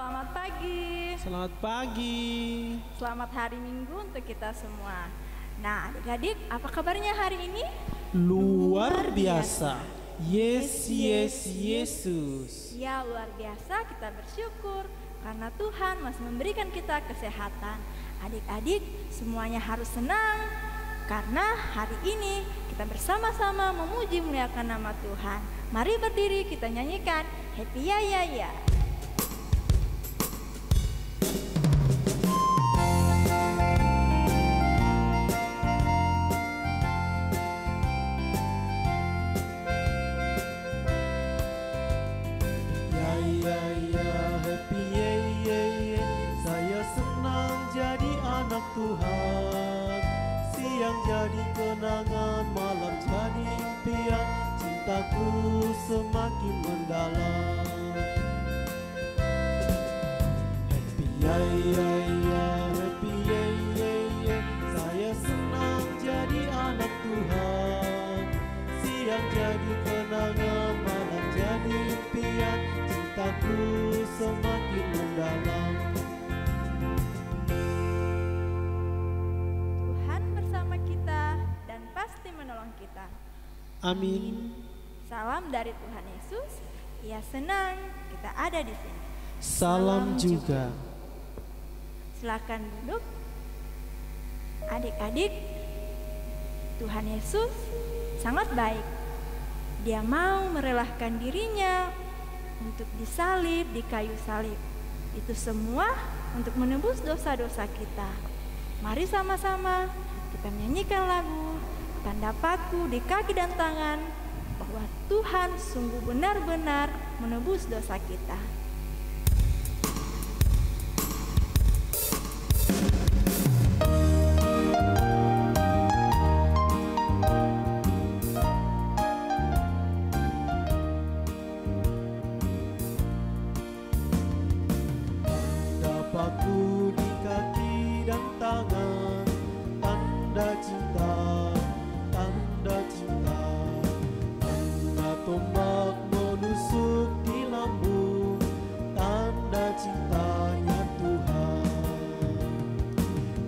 Selamat pagi. Selamat pagi. Selamat hari Minggu untuk kita semua. Nah, adik-adik, apa kabarnya hari ini? Luar biasa. Yes, yes, Yesus. Ya, luar biasa, kita bersyukur karena Tuhan masih memberikan kita kesehatan. Adik-adik, semuanya harus senang karena hari ini kita bersama-sama memuji muliakan nama Tuhan. Mari berdiri, kita nyanyikan Happy Ya Ya Ya. Tuhan, siang jadi kenangan, malam jadi impian, cintaku semakin mendalam. Happy ya ya ya, happy ya ya ya, saya senang jadi anak Tuhan. Siang jadi kenangan, malam jadi impian, cintaku semakin mendalam. Menolong kita. Amin. Salam dari Tuhan Yesus. Ia senang kita ada di sini. Salam juga. Silakan duduk. Adik-adik, Tuhan Yesus sangat baik. Dia mau merelakan dirinya untuk disalib di kayu salib. Itu semua untuk menebus dosa-dosa kita. Mari sama-sama kita menyanyikan lagu Tanda Paku di kaki dan tangan, bahwa Tuhan sungguh benar-benar menebus dosa kita. Tanda paku di kaki dan tangan, tanda cinta, tanda cinta, tanda tombak menusuk di lambung, tanda cintanya Tuhan.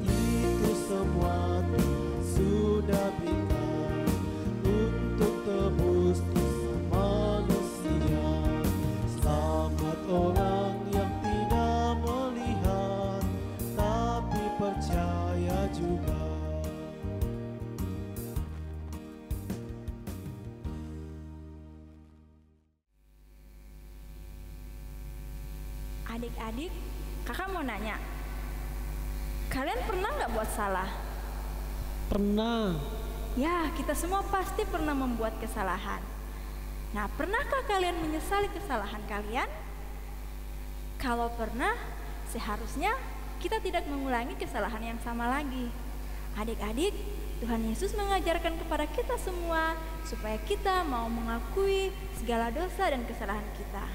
Itu semua Tuhan sudah berikan untuk tebus dosa manusia. Selamat orang yang tidak melihat tapi percaya juga. Adik-adik, kakak mau nanya, kalian pernah nggak buat salah? Pernah. Ya, kita semua pasti pernah membuat kesalahan. Nah, pernahkah kalian menyesali kesalahan kalian? Kalau pernah, seharusnya kita tidak mengulangi kesalahan yang sama lagi. Adik-adik, Tuhan Yesus mengajarkan kepada kita semua supaya kita mau mengakui segala dosa dan kesalahan kita.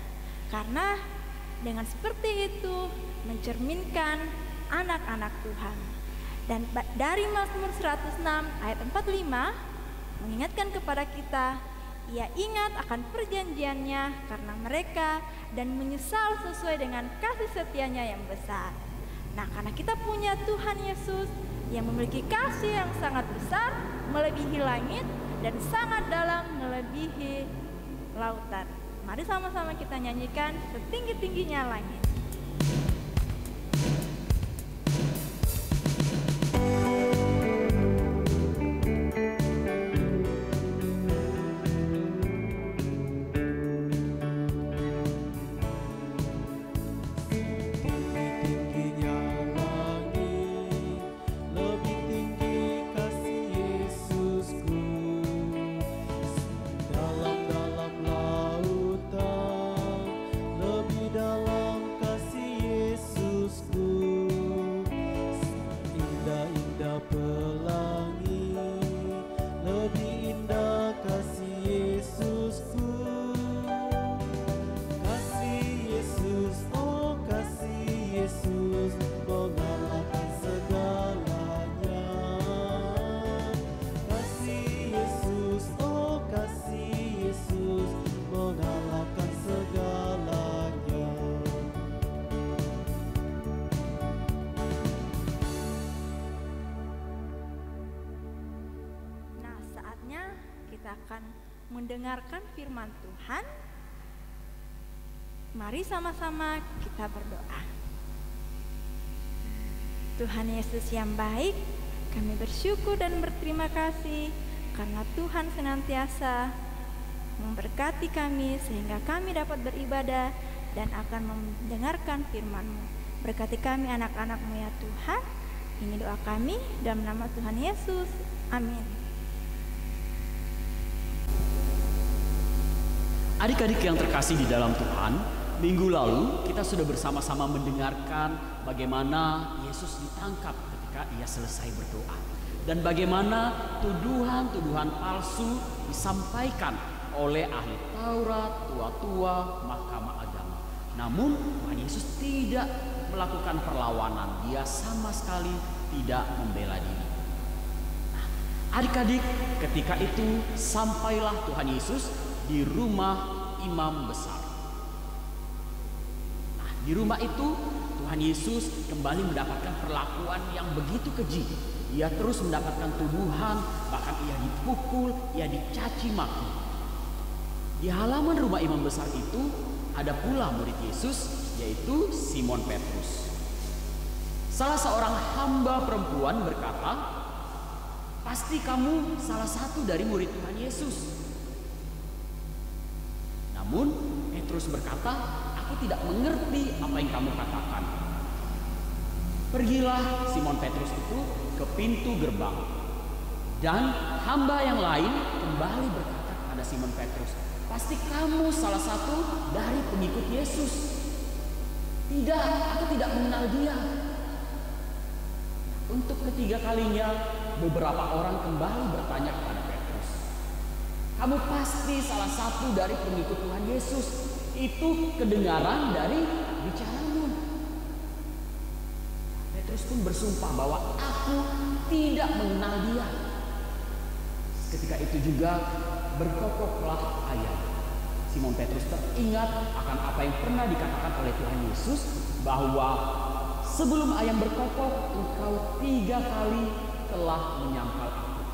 Karena dengan seperti itu mencerminkan anak-anak Tuhan. Dan dari Mazmur 106 ayat 45 mengingatkan kepada kita, ia ingat akan perjanjiannya karena mereka dan menyesal sesuai dengan kasih setianya yang besar. Nah, karena kita punya Tuhan Yesus yang memiliki kasih yang sangat besar, melebihi langit dan sangat dalam, melebihi lautan. Mari sama-sama kita nyanyikan setinggi-tingginya langit. Dalam lautan, lebih dalam akan mendengarkan firman Tuhan, mari sama-sama kita berdoa. Tuhan Yesus yang baik, kami bersyukur dan berterima kasih karena Tuhan senantiasa memberkati kami sehingga kami dapat beribadah dan akan mendengarkan firman-Mu. Berkati kami anak-anak-Mu ya Tuhan. Ini doa kami dalam nama Tuhan Yesus. Amin. Adik-adik yang terkasih di dalam Tuhan, minggu lalu kita sudah bersama-sama mendengarkan bagaimana Yesus ditangkap ketika ia selesai berdoa. Dan bagaimana tuduhan-tuduhan palsu disampaikan oleh ahli Taurat, tua-tua, mahkamah agama. Namun Tuhan Yesus tidak melakukan perlawanan, dia sama sekali tidak membela diri. Nah, adik-adik, ketika itu sampailah Tuhan Yesus di rumah imam besar. Nah, di rumah itu Tuhan Yesus kembali mendapatkan perlakuan yang begitu keji. Ia terus mendapatkan tuduhan, bahkan ia dipukul, ia dicaci maki. Di halaman rumah imam besar itu ada pula murid Yesus, yaitu Simon Petrus. Salah seorang hamba perempuan berkata, "Pasti kamu salah satu dari murid Tuhan Yesus." Namun Petrus berkata, "Aku tidak mengerti apa yang kamu katakan." Pergilah Simon Petrus itu ke pintu gerbang, dan hamba yang lain kembali berkata kepada Simon Petrus, "Pasti kamu salah satu dari pengikut Yesus." "Tidak, aku tidak mengenal dia." Untuk ketiga kalinya beberapa orang kembali bertanya kepada Petrus, "Kamu pasti salah satu dari pengikut Tuhan Yesus. Itu kedengaran dari bicaramu." Petrus pun bersumpah bahwa aku tidak mengenal dia. Ketika itu juga berkokoklah ayam. Simon Petrus teringat akan apa yang pernah dikatakan oleh Tuhan Yesus, bahwa sebelum ayam berkokok engkau 3 kali telah menyangkal aku.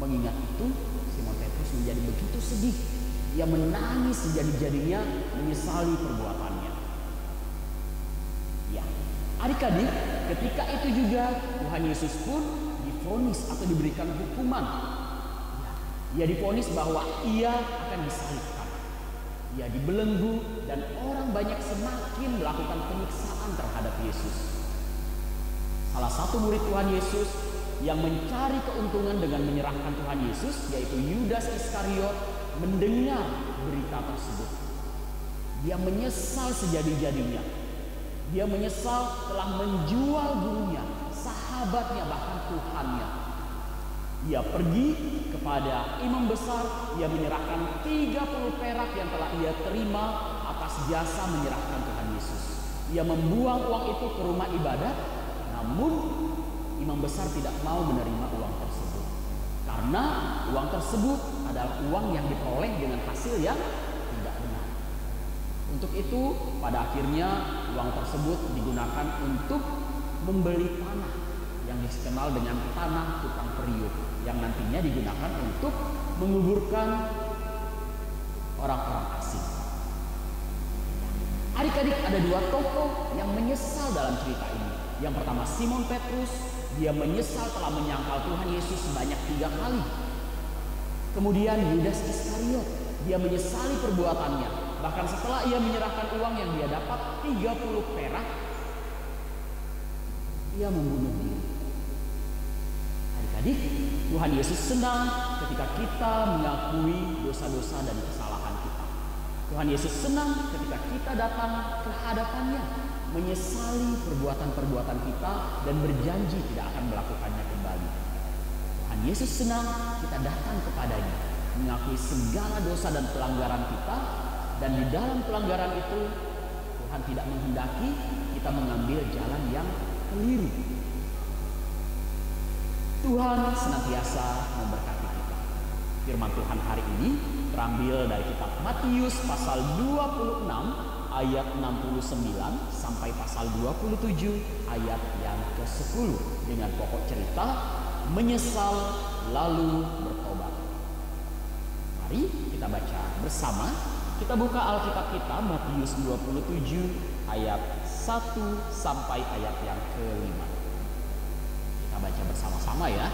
Mengingat itu, Simon Petrus menjadi begitu sedih. Ia menangis sejadi-jadinya, menyesali perbuatannya. Ya, adik-adik, ketika itu juga Tuhan Yesus pun divonis atau diberikan hukuman. Ia divonis bahwa ia akan disalibkan. Ia dibelenggu dan orang banyak semakin melakukan penyiksaan terhadap Yesus. Salah satu murid Tuhan Yesus yang mencari keuntungan dengan menyerahkan Tuhan Yesus, yaitu Yudas Iskariot, mendengar berita tersebut. Dia menyesal sejadi-jadinya. Dia menyesal telah menjual gurunya, sahabatnya, bahkan Tuhannya. Ia pergi kepada imam besar, ia menyerahkan 30 perak yang telah ia terima atas jasa menyerahkan Tuhan Yesus. Ia membuang uang itu ke rumah ibadat, namun imam besar tidak mau menerima uang tersebut. Karena uang tersebut adalah uang yang diperoleh dengan hasil yang tidak benar. Untuk itu, pada akhirnya uang tersebut digunakan untuk membeli tanah yang dikenal dengan tanah tukang periuk, yang nantinya digunakan untuk menguburkan orang-orang asing. Adik-adik, ada 2 tokoh yang menyesal dalam cerita ini. Yang pertama Simon Petrus, dia menyesal telah menyangkal Tuhan Yesus sebanyak 3 kali. Kemudian Yudas Iskariot, dia menyesali perbuatannya. Bahkan setelah ia menyerahkan uang yang dia dapat 30 perak, ia membunuh diri. Adik-adik, Tuhan Yesus senang ketika kita mengakui dosa-dosa dan kesalahan kita. Tuhan Yesus senang ketika kita datang ke hadapannya, menyesali perbuatan-perbuatan kita dan berjanji tidak akan melakukannya kembali. Tuhan Yesus senang kita datang kepadanya, mengakui segala dosa dan pelanggaran kita, dan di dalam pelanggaran itu Tuhan tidak menghendaki kita mengambil jalan yang keliru. Tuhan senantiasa memberkati kita. Firman Tuhan hari ini terambil dari kitab Matius pasal 26 ayat 69 sampai pasal 27 ayat yang ke-10 dengan pokok cerita menyesal lalu bertobat. Mari kita baca bersama. Kita buka Alkitab kita Matius 27 ayat 1 sampai ayat yang ke-5. Kita baca bersama-sama ya.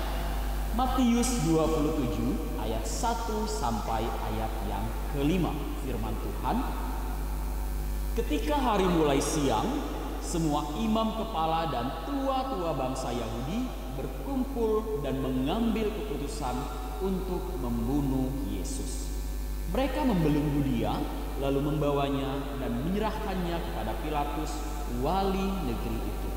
Matius 27 ayat 1 sampai ayat yang ke-5. Firman Tuhan. Ketika hari mulai siang, semua imam kepala dan tua-tua bangsa Yahudi berkumpul dan mengambil keputusan untuk membunuh Yesus. Mereka membelenggu dia, lalu membawanya dan menyerahkannya kepada Pilatus, wali negeri itu.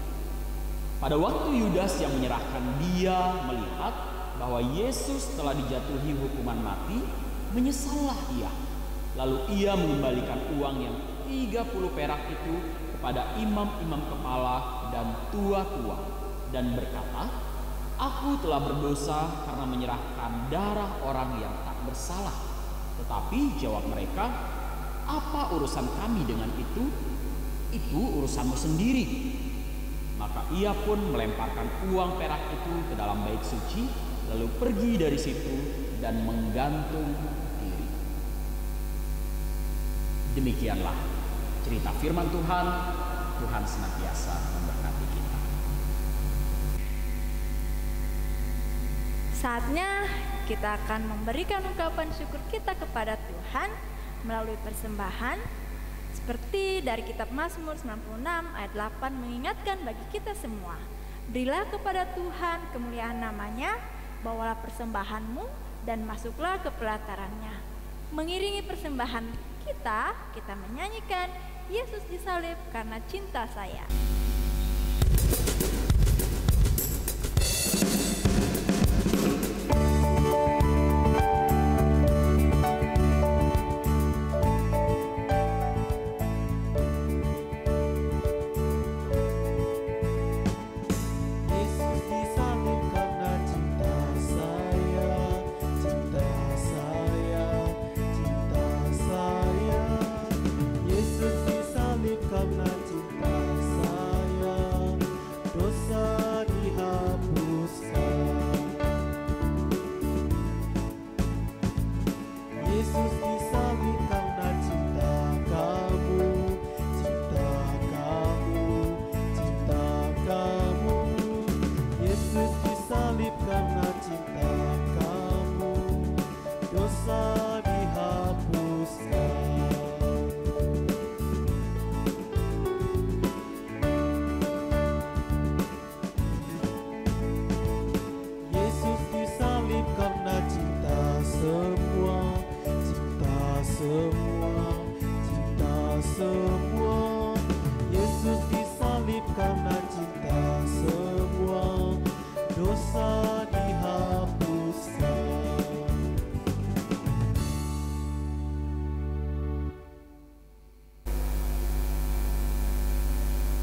Pada waktu Yudas yang menyerahkan dia melihat bahwa Yesus telah dijatuhi hukuman mati, menyesallah ia. Lalu ia mengembalikan uang yang 30 perak itu kepada imam-imam kepala dan tua-tua dan berkata, "Aku telah berdosa karena menyerahkan darah orang yang tak bersalah." Tetapi jawab mereka, "Apa urusan kami dengan itu? Itu urusanmu sendiri." Maka ia pun melemparkan uang perak itu ke dalam bait suci, lalu pergi dari situ dan menggantung diri. Demikianlah cerita firman Tuhan. Tuhan senantiasa memberkati kita. Saatnya kita akan memberikan ungkapan syukur kita kepada Tuhan melalui persembahan. Seperti dari kitab Mazmur 96 ayat 8 mengingatkan bagi kita semua, berilah kepada Tuhan kemuliaan namanya, bawalah persembahanmu dan masuklah ke pelatarannya. Mengiringi persembahan kita menyanyikan Yesus disalib karena cinta saya.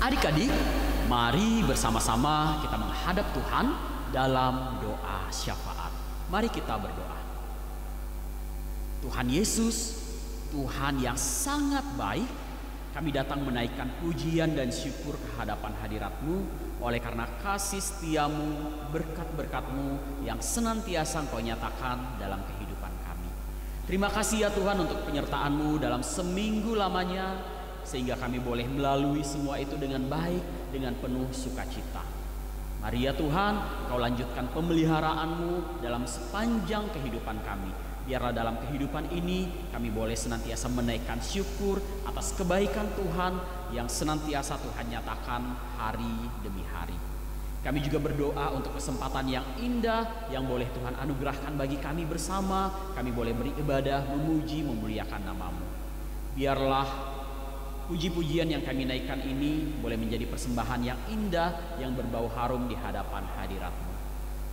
Adik-adik, mari bersama-sama kita menghadap Tuhan dalam doa syafaat. Mari kita berdoa. Tuhan Yesus, Tuhan yang sangat baik, kami datang menaikkan pujian dan syukur ke hadapan hadirat-Mu oleh karena kasih setia-Mu, berkat-berkat-Mu yang senantiasa Engkau nyatakan dalam kehidupan kami. Terima kasih ya Tuhan untuk penyertaan-Mu dalam seminggu lamanya, sehingga kami boleh melalui semua itu dengan baik, dengan penuh sukacita. Mari ya Tuhan, Kau lanjutkan pemeliharaan-Mu dalam sepanjang kehidupan kami. Biarlah dalam kehidupan ini kami boleh senantiasa menaikkan syukur atas kebaikan Tuhan yang senantiasa Tuhan nyatakan hari demi hari. Kami juga berdoa untuk kesempatan yang indah yang boleh Tuhan anugerahkan bagi kami bersama. Kami boleh beribadah, memuji, memuliakan nama-Mu. Biarlah puji-pujian yang kami naikkan ini boleh menjadi persembahan yang indah yang berbau harum di hadapan hadirat-Mu.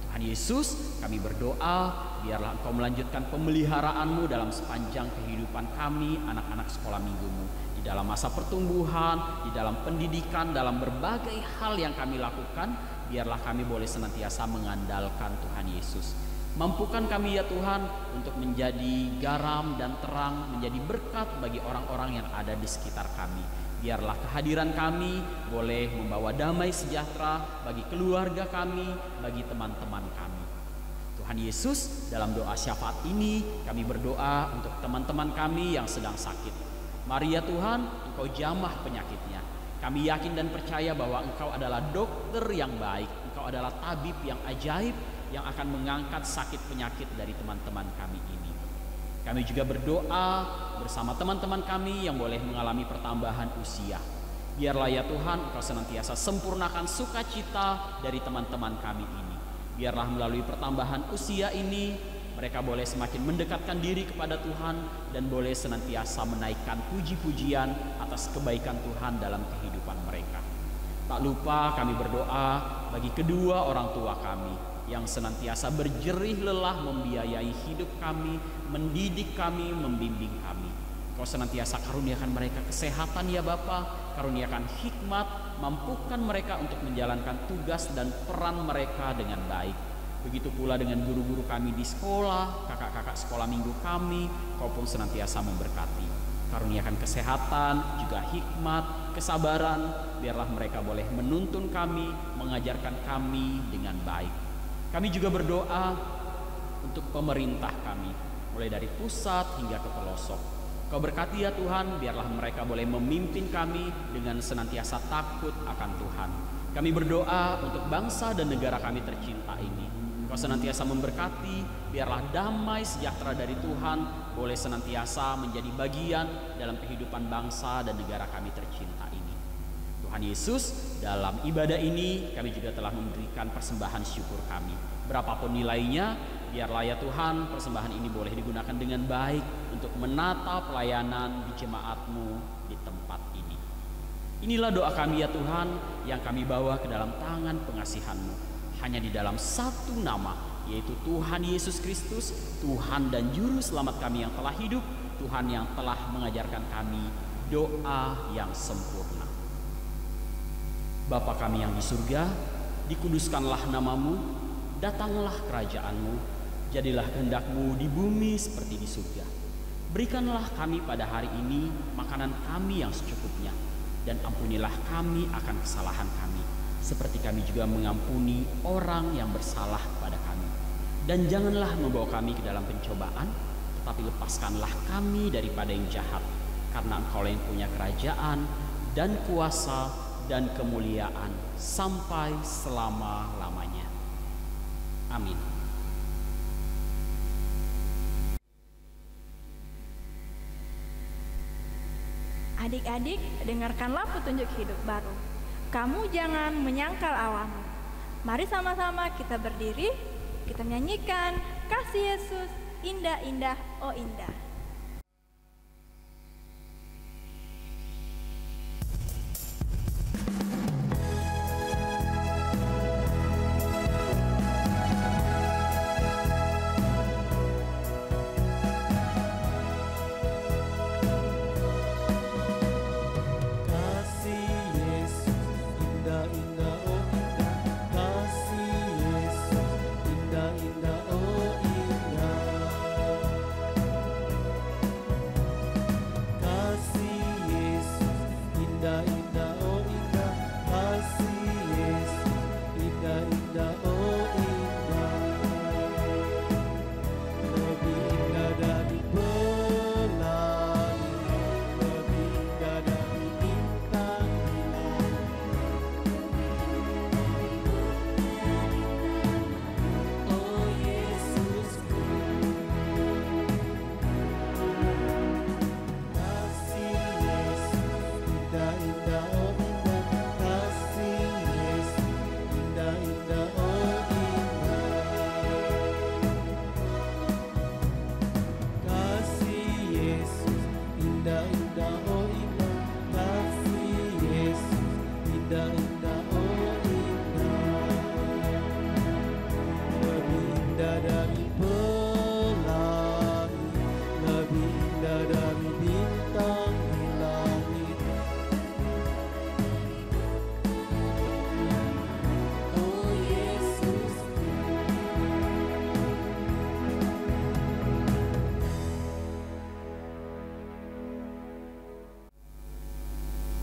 Tuhan Yesus, kami berdoa biarlah Engkau melanjutkan pemeliharaan-Mu dalam sepanjang kehidupan kami, anak-anak sekolah minggu-Mu, di dalam masa pertumbuhan, di dalam pendidikan, dalam berbagai hal yang kami lakukan. Biarlah kami boleh senantiasa mengandalkan Tuhan Yesus. Mampukan kami ya Tuhan untuk menjadi garam dan terang, menjadi berkat bagi orang-orang yang ada di sekitar kami. Biarlah kehadiran kami boleh membawa damai sejahtera bagi keluarga kami, bagi teman-teman kami. Tuhan Yesus, dalam doa syafaat ini kami berdoa untuk teman-teman kami yang sedang sakit. Mari ya Tuhan, Engkau jamah penyakitnya. Kami yakin dan percaya bahwa Engkau adalah dokter yang baik. Engkau adalah tabib yang ajaib yang akan mengangkat sakit penyakit dari teman-teman kami ini. Kami juga berdoa bersama teman-teman kami yang boleh mengalami pertambahan usia. Biarlah ya Tuhan, Engkau senantiasa sempurnakan sukacita dari teman-teman kami ini. Biarlah melalui pertambahan usia ini, mereka boleh semakin mendekatkan diri kepada Tuhan dan boleh senantiasa menaikkan puji-pujian atas kebaikan Tuhan dalam kehidupan mereka. Tak lupa kami berdoa bagi kedua orang tua kami yang senantiasa berjerih lelah membiayai hidup kami, mendidik kami, membimbing kami. Kau senantiasa karuniakan mereka kesehatan ya Bapa, karuniakan hikmat, mampukan mereka untuk menjalankan tugas dan peran mereka dengan baik. Begitu pula dengan guru-guru kami di sekolah, kakak-kakak sekolah minggu kami, Kau pun senantiasa memberkati. Karuniakan kesehatan, juga hikmat, kesabaran, biarlah mereka boleh menuntun kami, mengajarkan kami dengan baik. Kami juga berdoa untuk pemerintah kami, mulai dari pusat hingga ke pelosok. Kau berkati ya Tuhan, biarlah mereka boleh memimpin kami dengan senantiasa takut akan Tuhan. Kami berdoa untuk bangsa dan negara kami tercinta ini. Kau senantiasa memberkati, biarlah damai sejahtera dari Tuhan boleh senantiasa menjadi bagian dalam kehidupan bangsa dan negara kami tercinta ini. Tuhan Yesus, dalam ibadah ini kami juga telah memberikan persembahan syukur kami. Berapapun nilainya, biarlah ya Tuhan persembahan ini boleh digunakan dengan baik untuk menata pelayanan di jemaat-Mu di tempat ini. Inilah doa kami ya Tuhan yang kami bawa ke dalam tangan pengasihan-Mu. Hanya di dalam satu nama, yaitu Tuhan Yesus Kristus, Tuhan dan Juru Selamat kami yang telah hidup, Tuhan yang telah mengajarkan kami doa yang sempurna. Bapa kami yang di surga, dikuduskanlah nama-Mu, datanglah kerajaan-Mu, jadilah kehendak-Mu di bumi seperti di surga. Berikanlah kami pada hari ini makanan kami yang secukupnya, dan ampunilah kami akan kesalahan kami, seperti kami juga mengampuni orang yang bersalah kepada kami. Dan janganlah membawa kami ke dalam pencobaan, tetapi lepaskanlah kami daripada yang jahat, karena Engkau yang punya kerajaan dan kuasa dan kemuliaan sampai selama-lamanya. Amin. Adik-adik, dengarkanlah petunjuk hidup baru. Kamu jangan menyangkal awalmu. Mari sama-sama kita berdiri, kita nyanyikan Kasih Yesus, indah-indah, oh indah.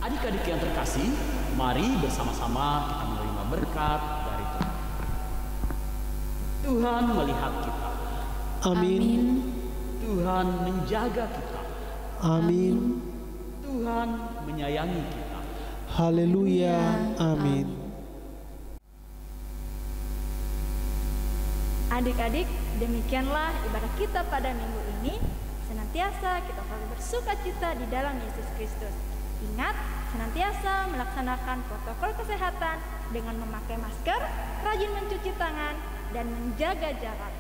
Adik-adik yang terkasih, mari bersama-sama kita menerima berkat dari Tuhan. Tuhan melihat kita. Amin. Tuhan menjaga kita. Amin. Tuhan menyayangi kita. Haleluya. Amin. Adik-adik, demikianlah ibadah kita pada minggu ini. Senantiasa kita selalu bersuka cita di dalam Yesus Kristus. Ingat, senantiasa melaksanakan protokol kesehatan dengan memakai masker, rajin mencuci tangan, dan menjaga jarak.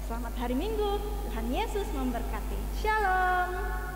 Selamat hari Minggu, Tuhan Yesus memberkati. Shalom.